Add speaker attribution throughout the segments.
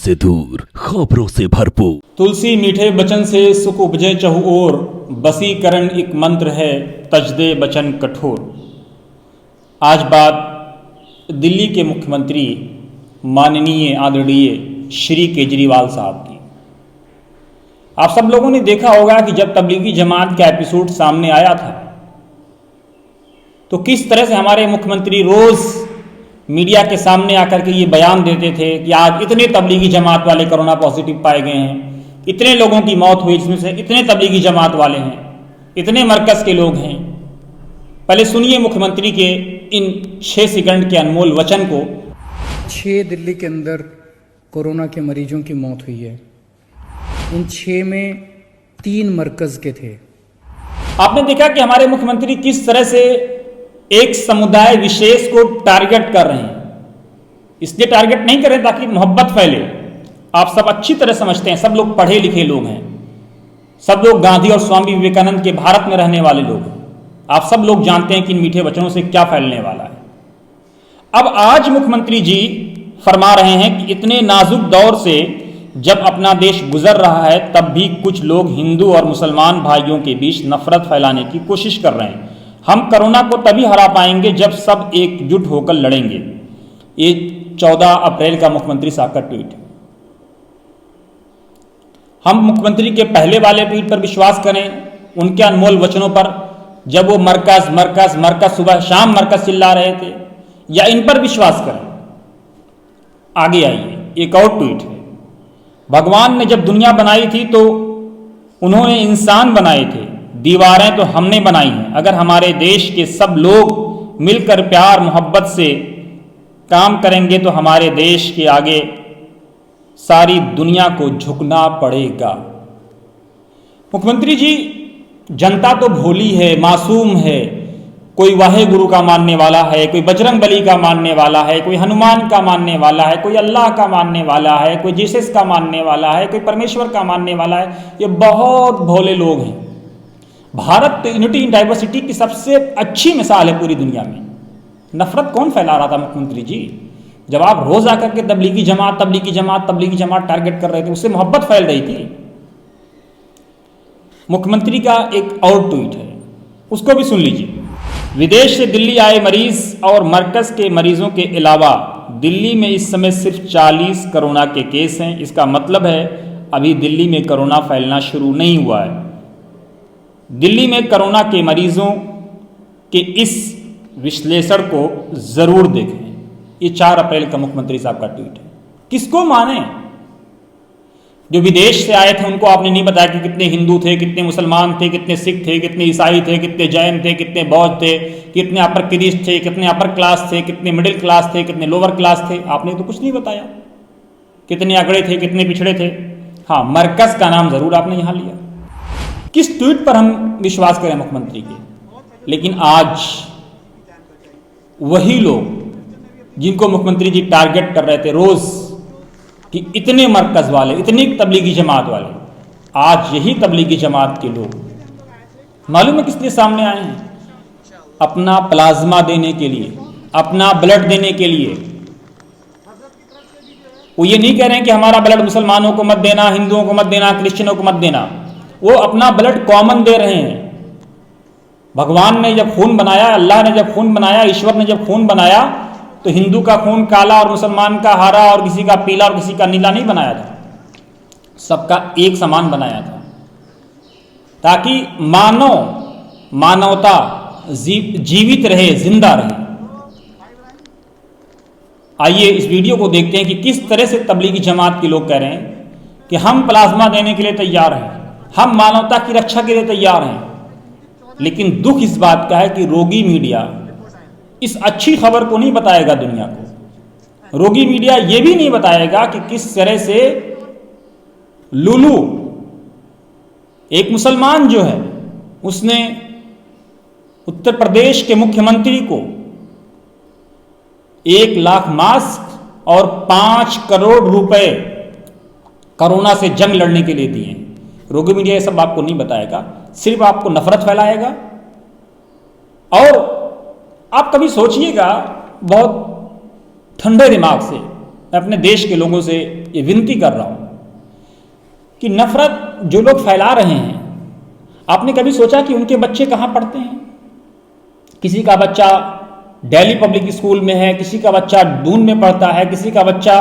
Speaker 1: से दूर, खबरों से भरपूर।
Speaker 2: तुलसी मीठे बचन से सुख उपजे चहु ओर, बसीकरण एक मंत्र है तजदे बचन कठोर। आज बात दिल्ली के मुख्यमंत्री माननीय आदरणीय श्री केजरीवाल साहब की। आप सब लोगों ने देखा होगा कि जब तबलीगी जमात का एपिसोड सामने आया था तो किस तरह से हमारे मुख्यमंत्री रोज मीडिया के सामने आकर के ये बयान देते थे कि आज इतने तबलीगी जमात वाले कोरोना पॉजिटिव पाए गए हैं, इतने लोगों की मौत हुई, जिसमें से इतने तबलीगी जमात वाले हैं, इतने मरकज़ के लोग हैं। पहले सुनिए मुख्यमंत्री के इन 6 सेकंड के अनमोल वचन को।
Speaker 3: 6 दिल्ली के अंदर कोरोना के मरीजों की मौत हुई है। इन 6 में 3 मरकज़ के थे।
Speaker 2: आपने देखा कि हमारे मुख्यमंत्री किस तरह से एक समुदाय विशेष को टारगेट कर रहे हैं। इसलिए टारगेट नहीं कर रहे ताकि मोहब्बत फैले। आप सब अच्छी तरह समझते हैं, सब लोग पढ़े लिखे लोग हैं, सब लोग गांधी और स्वामी विवेकानंद के भारत में रहने वाले लोग हैं। आप सब लोग जानते हैं कि इन मीठे वचनों से क्या फैलने वाला है। अब आज मुख्यमंत्री जी फरमा रहे हैं कि इतने नाजुक दौर से जब अपना देश गुजर रहा है तब भी कुछ लोग हिंदू और मुसलमान भाइयों के बीच नफरत फैलाने की कोशिश कर रहे हैं। हम कोरोना को तभी हरा पाएंगे जब सब एकजुट होकर लड़ेंगे। ये 14 अप्रैल का मुख्यमंत्री साहब का ट्वीट है। हम मुख्यमंत्री के पहले वाले ट्वीट पर विश्वास करें, उनके अनमोल वचनों पर, जब वो मरकज मरकज मरकज सुबह शाम मरकज चिल्ला रहे थे, या इन पर विश्वास करें। आगे आइए, एक और ट्वीट है। भगवान ने जब दुनिया बनाई थी तो उन्होंने इंसान बनाए थे, दीवारें तो हमने बनाई हैं। अगर हमारे देश के सब लोग मिलकर प्यार मोहब्बत से काम करेंगे तो हमारे देश के आगे सारी दुनिया को झुकना पड़ेगा। मुख्यमंत्री जी, जनता तो भोली है, मासूम है। कोई वाहे गुरु का मानने वाला है, कोई बजरंग बली का मानने वाला है, कोई हनुमान का मानने वाला है, कोई अल्लाह का मानने वाला है, कोई जीसस का मानने वाला है, कोई परमेश्वर का मानने वाला है। ये बहुत भोले लोग हैं। भारत यूनिटी इन डाइवर्सिटी की सबसे अच्छी मिसाल है पूरी दुनिया में। नफरत कौन फैला रहा था मुख्यमंत्री जी? जब आप रोज आकर के तबलीगी जमात तबलीगी जमात तबलीगी जमात टारगेट कर रहे थे, उससे मोहब्बत फैल रही थी। मुख्यमंत्री का एक और ट्वीट है, उसको भी सुन लीजिए। विदेश से दिल्ली आए मरीज और मरकज के मरीजों के अलावा दिल्ली में इस समय सिर्फ 40 कोरोना के केस हैं। इसका मतलब है अभी दिल्ली में कोरोना फैलना शुरू नहीं हुआ है। दिल्ली में कोरोना के मरीजों के इस विश्लेषण को जरूर देखें। ये 4 अप्रैल का मुख्यमंत्री साहब का ट्वीट है। किसको माने? जो विदेश से आए थे उनको आपने नहीं बताया कि कितने हिंदू थे, कितने मुसलमान थे, कितने सिख थे, कितने ईसाई थे, कितने जैन थे, कितने बौद्ध थे, कितने अपर क्रिस्ट थे, कितने अपर क्लास थे, कितने मिडिल क्लास थे, कितने लोअर क्लास थे। आपने तो कुछ नहीं बताया। कितने अगड़े थे, कितने पिछड़े थे। हाँ, मरकज का नाम जरूर आपने यहां लिया। किस ट्वीट पर हम विश्वास करें मुख्यमंत्री के? लेकिन आज वही लोग जिनको मुख्यमंत्री जी टारगेट कर रहे थे रोज कि इतने मरकज वाले, इतनी तबलीगी जमात वाले, आज यही तबलीगी जमात के लोग मालूम है किस लिए सामने आए हैं? अपना प्लाज्मा देने के लिए, अपना ब्लड देने के लिए। वो ये नहीं कह रहे हैं कि हमारा ब्लड मुसलमानों को मत देना, हिंदुओं को मत देना, क्रिश्चियनों को मत देना। वो अपना ब्लड कॉमन दे रहे हैं। भगवान ने जब खून बनाया, अल्लाह ने जब खून बनाया, ईश्वर ने जब खून बनाया तो हिंदू का खून काला और मुसलमान का हरा और किसी का पीला और किसी का नीला नहीं बनाया था। सबका एक समान बनाया था ताकि मानवता जीवित रहे, जिंदा रहे। आइए इस वीडियो को देखते हैं कि किस तरह से तबलीगी जमात के लोग कह रहे हैं कि हम प्लाज्मा देने के लिए तैयार हैं, हम मानवता की रक्षा के लिए तैयार हैं। लेकिन दुख इस बात का है कि रोगी मीडिया इस अच्छी खबर को नहीं बताएगा दुनिया को। रोगी मीडिया यह भी नहीं बताएगा कि किस तरह से लुलू, एक मुसलमान जो है, उसने उत्तर प्रदेश के मुख्यमंत्री को 1 लाख मास्क और 5 करोड़ रुपए कोरोना से जंग लड़ने के लिए दिए। रोगी मीडिया ये सब आपको नहीं बताएगा, सिर्फ आपको नफरत फैलाएगा। और आप कभी सोचिएगा बहुत ठंडे दिमाग से मैं अपने देश के लोगों से ये विनती कर रहा हूं कि नफरत जो लोग फैला रहे हैं, आपने कभी सोचा कि उनके बच्चे कहां पढ़ते हैं? किसी का बच्चा दिल्ली पब्लिक स्कूल में है, किसी का बच्चा डून में पढ़ता है, किसी का बच्चा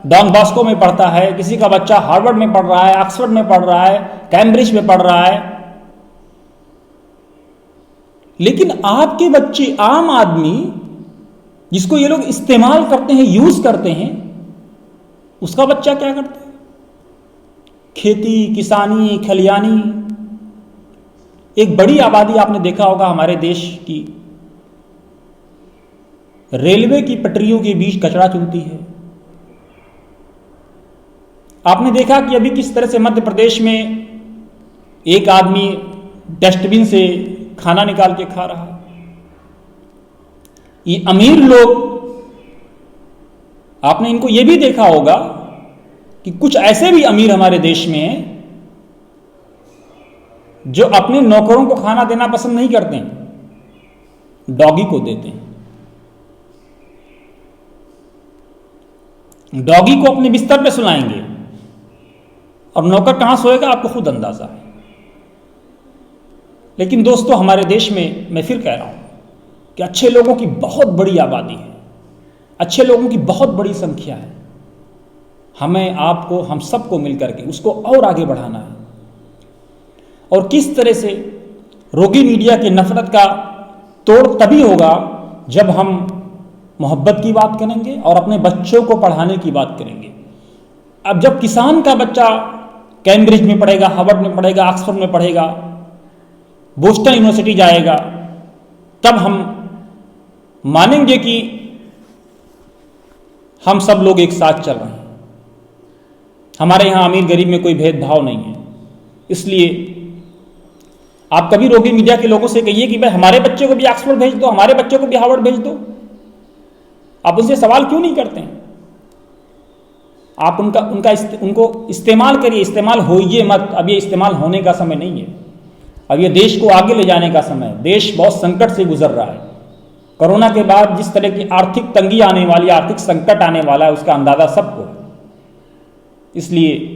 Speaker 2: डॉन बॉस्को में पढ़ता है, किसी का बच्चा हार्वर्ड में पढ़ रहा है, ऑक्सफोर्ड में पढ़ रहा है, कैम्ब्रिज में पढ़ रहा है। लेकिन आपके बच्चे, आम आदमी जिसको ये लोग इस्तेमाल करते हैं, यूज करते हैं, उसका बच्चा क्या करता है? खेती, किसानी, खलियानी। एक बड़ी आबादी आपने देखा होगा हमारे देश की रेलवे की पटरियों के बीच कचरा चुनती है। आपने देखा कि अभी किस तरह से मध्य प्रदेश में एक आदमी डस्टबिन से खाना निकाल के खा रहा है। ये अमीर लोग, आपने इनको यह भी देखा होगा कि कुछ ऐसे भी अमीर हमारे देश में हैं जो अपने नौकरों को खाना देना पसंद नहीं करते हैं, डॉगी को देते हैं। डॉगी को अपने बिस्तर पे सुलाएंगे और नौकर कहां सोएगा आपको खुद अंदाजा है। लेकिन दोस्तों, हमारे देश में मैं फिर कह रहा हूं कि अच्छे लोगों की बहुत बड़ी आबादी है, अच्छे लोगों की बहुत बड़ी संख्या है। हमें, आपको, हम सबको मिलकर के उसको और आगे बढ़ाना है। और किस तरह से रोगी मीडिया की नफरत का तोड़ तभी होगा जब हम मोहब्बत की बात करेंगे और अपने बच्चों को पढ़ाने की बात करेंगे। अब जब किसान का बच्चा कैम्ब्रिज में पढ़ेगा, हार्वर्ड में पढ़ेगा, ऑक्सफोर्ड में पढ़ेगा, बोस्टन यूनिवर्सिटी जाएगा, तब हम मानेंगे कि हम सब लोग एक साथ चल रहे हैं। हमारे यहां अमीर गरीब में कोई भेदभाव नहीं है। इसलिए आप कभी रोगी मीडिया के लोगों से कहिए कि भाई हमारे बच्चे को भी ऑक्सफोर्ड भेज दो, हमारे बच्चे को भी हार्वर्ड भेज दो। आप उनसे सवाल क्यों नहीं करते हैं? आप उनको इस्तेमाल करिए, इस्तेमाल होइए मत। अब ये इस्तेमाल होने का समय नहीं है। अब ये देश को आगे ले जाने का समय है। देश बहुत संकट से गुजर रहा है। कोरोना के बाद जिस तरह की आर्थिक तंगी आने वाली, आर्थिक संकट आने वाला है, उसका अंदाजा सबको है। इसलिए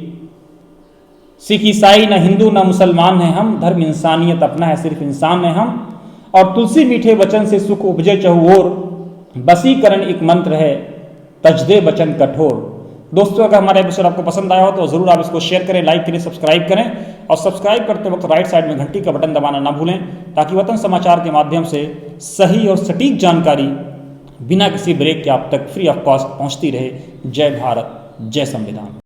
Speaker 2: सिख ईसाई न हिंदू न मुसलमान है हम, धर्म इंसानियत अपना है, सिर्फ इंसान है हम। और तुलसी मीठे वचन से सुख उपजे चहुओर, बसीकरण एक मंत्र है, तजदे वचन कठोर। दोस्तों, अगर हमारा एपिसोड आपको पसंद आया हो तो जरूर आप इसको शेयर करें, लाइक करें, सब्सक्राइब करें। और सब्सक्राइब करते वक्त राइट साइड में घंटी का बटन दबाना ना भूलें, ताकि वतन समाचार के माध्यम से सही और सटीक जानकारी बिना किसी ब्रेक के आप तक फ्री ऑफ कॉस्ट पहुंचती रहे। जय भारत, जय संविधान।